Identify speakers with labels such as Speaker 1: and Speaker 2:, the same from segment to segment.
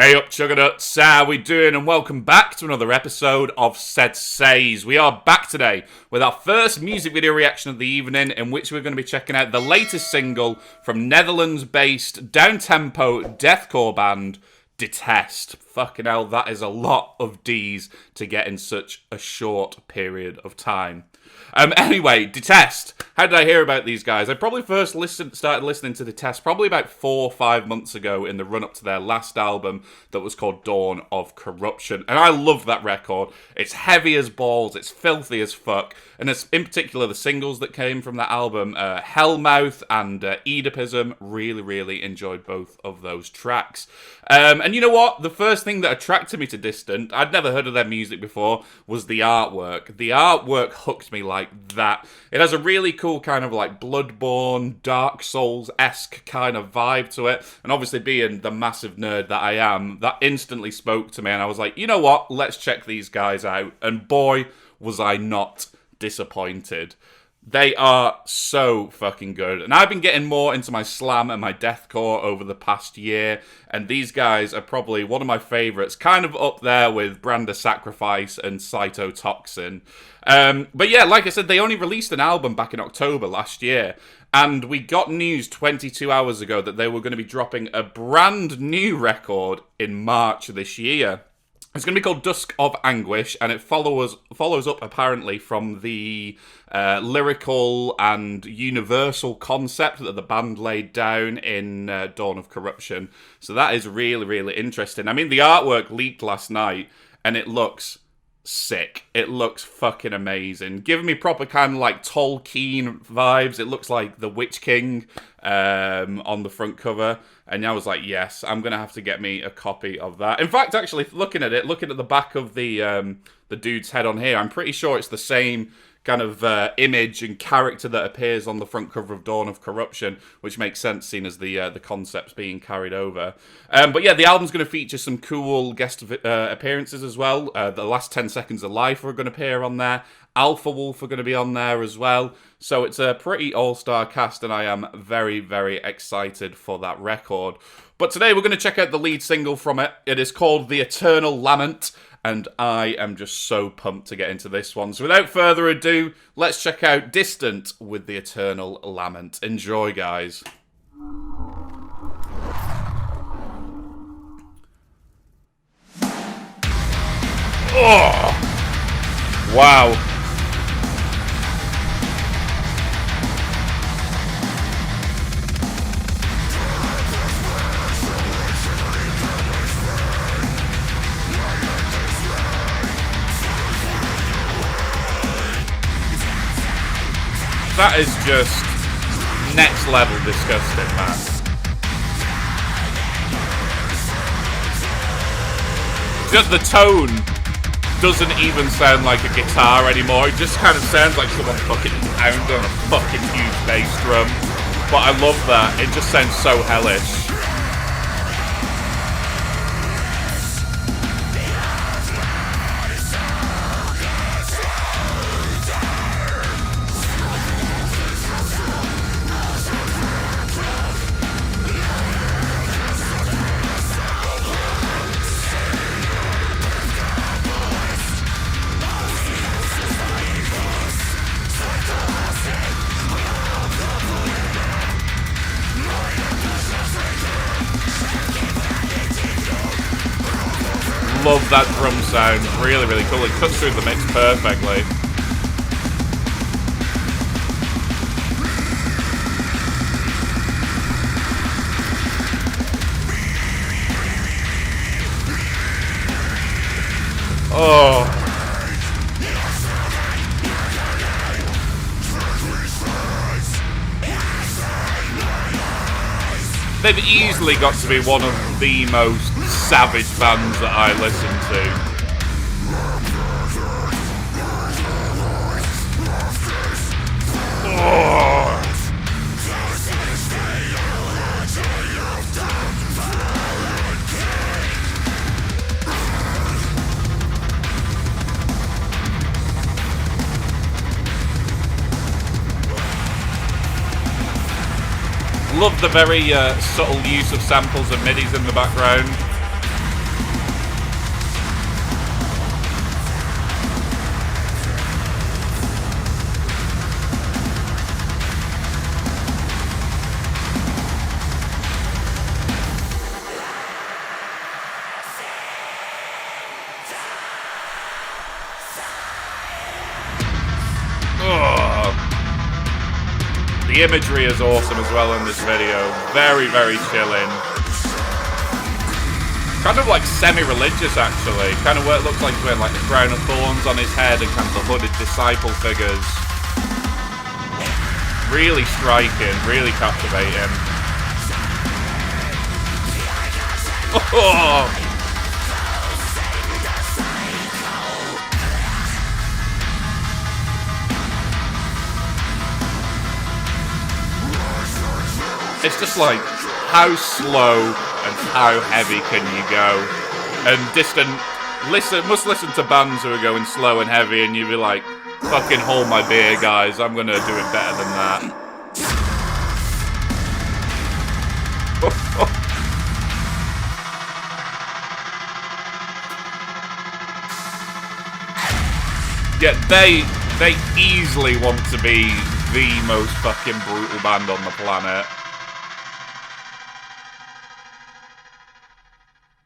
Speaker 1: Hey up, Chuggernuts, how we doing? And welcome back to another episode of SeddzSayz. We are back today with our first music video reaction of the evening, in which we're going to be checking out the latest single from Netherlands-based down-tempo deathcore band Detest. Fucking hell, that is a lot of D's to get in such a short period of time. Anyway, Detest. How did I hear about these guys? I probably first started listening to Detest probably about 4 or 5 months ago in the run-up to their last album that was called Dawn of Corruption. And I love that record. It's heavy as balls, it's filthy as fuck. And it's, in particular, the singles that came from that album, Hellmouth and Oedipism, really enjoyed both of those tracks. And you know what? The first thing that attracted me to Distant, I'd never heard of their music before, was the artwork. The artwork hooked me like that. It has a really cool kind of like Bloodborne, Dark Souls-esque kind of vibe to it. And obviously being the massive nerd that I am, that instantly spoke to me. And I was like, you know what? Let's check these guys out. And boy, was I not disappointed. They are so fucking good. And I've been getting more into my slam and my deathcore over the past year. And these guys are probably one of my favourites. Kind of up there with Brand of Sacrifice and Cytotoxin. But yeah, like I said, they only released an album back in October last year. And we got news 22 hours ago that they were going to be dropping a brand new record in March this year. It's going to be called Dusk of Anguish, and it follows up, apparently, from the lyrical and universal concept that the band laid down in Dawn of Corruption. So that is really interesting. I mean, the artwork leaked last night, and it looks sick. It looks fucking amazing. Giving me proper kind of like Tolkien vibes. It looks like the Witch King on the front cover. And I was like, yes, I'm going to have to get me a copy of that. In fact, actually, looking at the back of the dude's head on here, I'm pretty sure it's the same kind of image and character that appears on the front cover of Dawn of Corruption, which makes sense, seeing as the concept's being carried over. But yeah, the album's going to feature some cool guest appearances as well. The Last 10 Seconds of Life are going to appear on there. Alpha Wolf are going to be on there as well. So it's a pretty all-star cast, and I am very excited for that record. But today we're going to check out the lead single from it. It is called The Eternal Lament, and I am just so pumped to get into this one. So without further ado, let's check out Distant with The Eternal Lament. Enjoy, guys. Oh! Wow. That is just next level disgusting, man. Just the tone doesn't even sound like a guitar anymore. It just kind of sounds like someone fucking pounding on a fucking huge bass drum. But I love that. It just sounds so hellish. Love that drum sound. Really cool. It cuts through the mix perfectly. Oh. They've easily got to be one of the most savage bands that I listen to. Oh. Love the very subtle use of samples and midis in the background. The imagery is awesome as well in this video. Very, very chilling. Kind of like semi-religious, actually. Kind of where it looks like he's wearing like the crown of thorns on his head and kind of the hooded disciple figures. Really striking, really captivating. Oh! It's just like, how slow and how heavy can you go? And Distant must listen to bands who are going slow and heavy, and you'd be like, fucking hold my beer, guys, I'm gonna do it better than that. Yeah, they easily want to be the most fucking brutal band on the planet.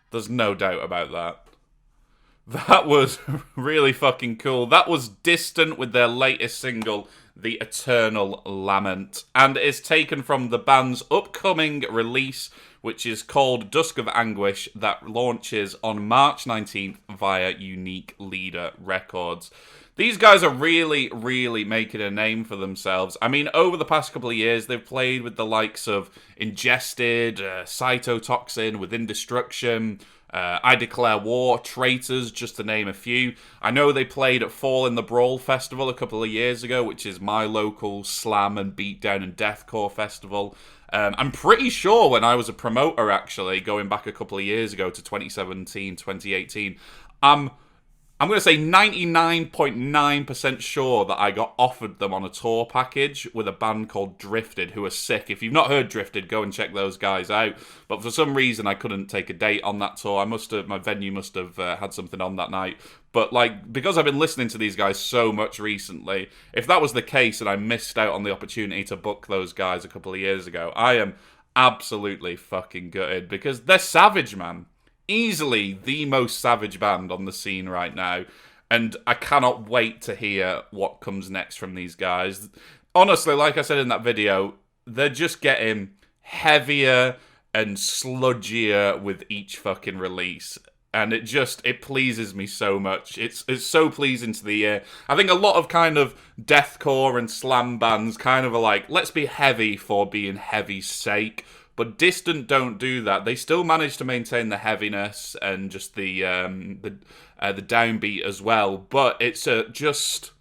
Speaker 1: There's no doubt about that. That was really fucking cool. That was Distant with their latest single, The Eternal Lament. And it's taken from the band's upcoming release, which is called Dusk of Anguish, that launches on March 19th via Unique Leader Records. These guys are really, really making a name for themselves. I mean, over the past couple of years, they've played with the likes of Ingested, Cytotoxin, Within Destruction, I Declare War, Traitors, just to name a few. I know they played at Fall in the Brawl Festival a couple of years ago, which is my local slam and beatdown and deathcore festival. I'm pretty sure when I was a promoter, actually, going back a couple of years ago to 2017, 2018, I'm going to say 99.9% sure that I got offered them on a tour package with a band called Drifted, who are sick. If you've not heard Drifted, go and check those guys out. But for some reason, I couldn't take a date on that tour. My venue must have had something on that night. But like, because I've been listening to these guys so much recently, if that was the case and I missed out on the opportunity to book those guys a couple of years ago, I am absolutely fucking gutted, because they're savage, man. Easily the most savage band on the scene right now, and I cannot wait to hear what comes next from these guys. Honestly, like I said in that video, they're just getting heavier and sludgier with each fucking release, and it pleases me so much. It's so pleasing to the ear. I think a lot of kind of deathcore and slam bands kind of are like, let's be heavy for being heavy's sake. But Distant don't do that. They still manage to maintain the heaviness and just the downbeat as well. But it's just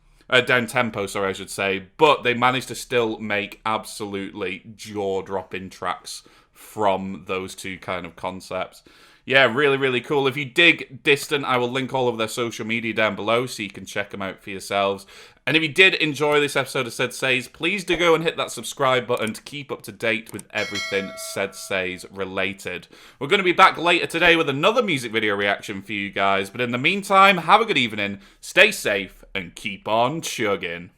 Speaker 1: down tempo, sorry, I should say. But they manage to still make absolutely jaw-dropping tracks from those two kind of concepts. Yeah, really, really cool. If you dig Distant, I will link all of their social media down below so you can check them out for yourselves. And if you did enjoy this episode of SeddzSayz, please do go and hit that subscribe button to keep up to date with everything SeddzSayz related. We're going to be back later today with another music video reaction for you guys. But in the meantime, have a good evening, stay safe, and keep on chugging.